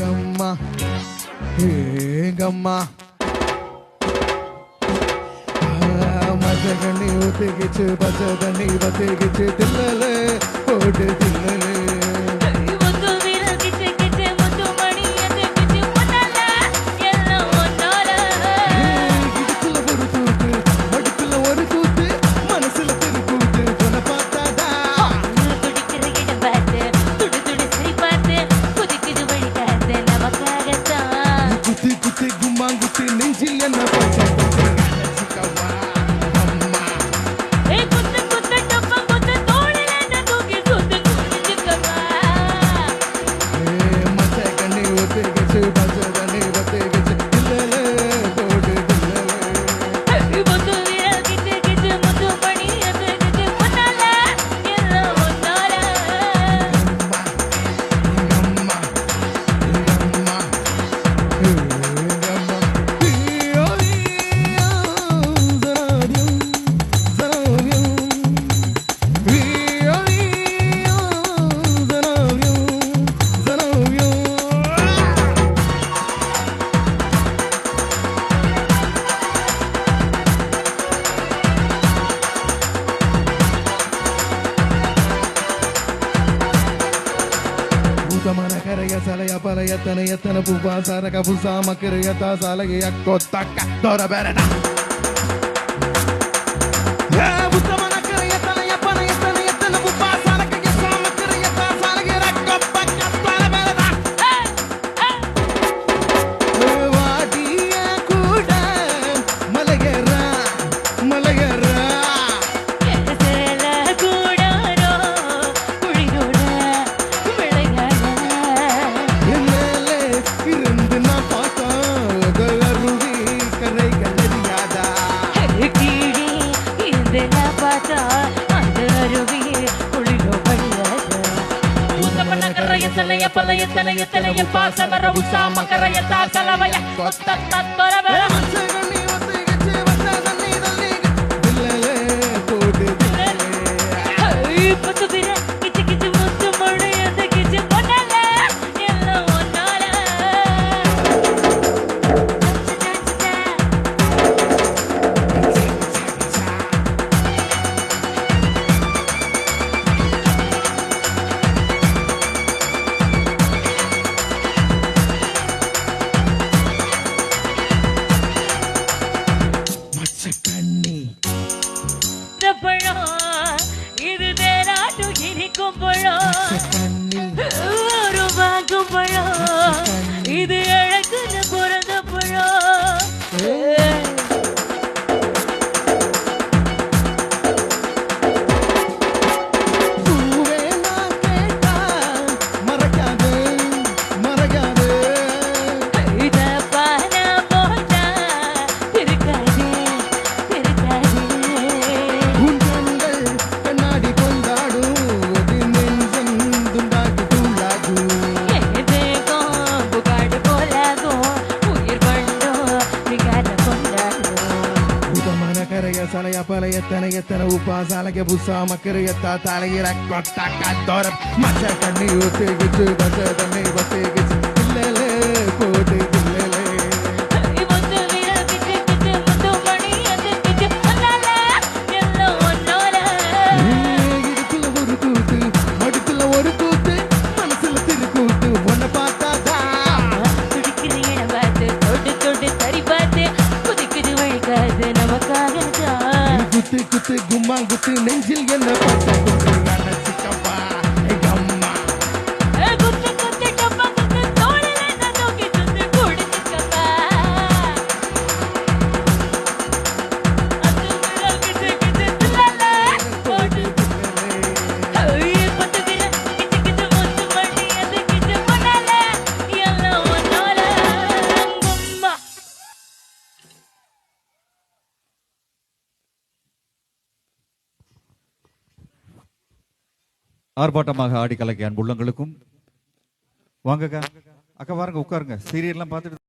கம்மா கம்மா மச்ச கண்ணி ஊத்திக்கிச்சு பச்சை தண்ணி பத்திக்கிச்சு தில்லலே போட்டு தில்லலே Sale ya para ya tana pupa sara ka pusa makere ya ta sala ya kota ka dora berena ya pusa mana kere ya tana ya para ya tana pupa sara ka ya sa makere ya ta sala ya kota ka dora berena vaadiya kuda malagera Salaya pasa mara usama karaya ta kalavaya kotta tattora vera manchagani otigiche vasadani dalli dillale podu dillale hey patu vira kichi muttu modiyade kichi ponala ella onnala இது தேராட்டு இனிக்கும் பழம் ஒரு வாங்கும் பழம் இது அழகுன்னு பிறந்த பழம் Salaya pala yetana upa salage busa makere yetta talagira kotta ka dora macha kanni otigichu basa danni batigichu dillale podu dillale ivandu vira kichi muttu mani adu kichi annala ella onnala idukulla oru kootu madukkulla oru kootu manasula thiru kootu onna paatha tudikiriyana vaathu todu sari vaathu kudikkudu valikadu namakkaga குத்து கும்மா குத்து நெஞ்சில் என்ன பச்சை குத்து சிக்கப்பா கம்மா குத்து குத்து டப்பா குத்து தோளில என்ன தூக்கி சுத்தி குடிச்சுக்கப்பா அது விரல் கிச்சு தில்லல போட்டு ஐய் பத்து விரல் கிச்சு முத்து மணி அது கிச்சு பண்ணல எல்லாம் ஒன்னால கும்மா ஆர்ப்பாட்டமாக ஆடி கலக்கிய அன்புள்ளங்களுக்கும் வாங்க அக்கா பாருங்க உட்காருங்க சீரியல்லாம் பார்த்துட்டு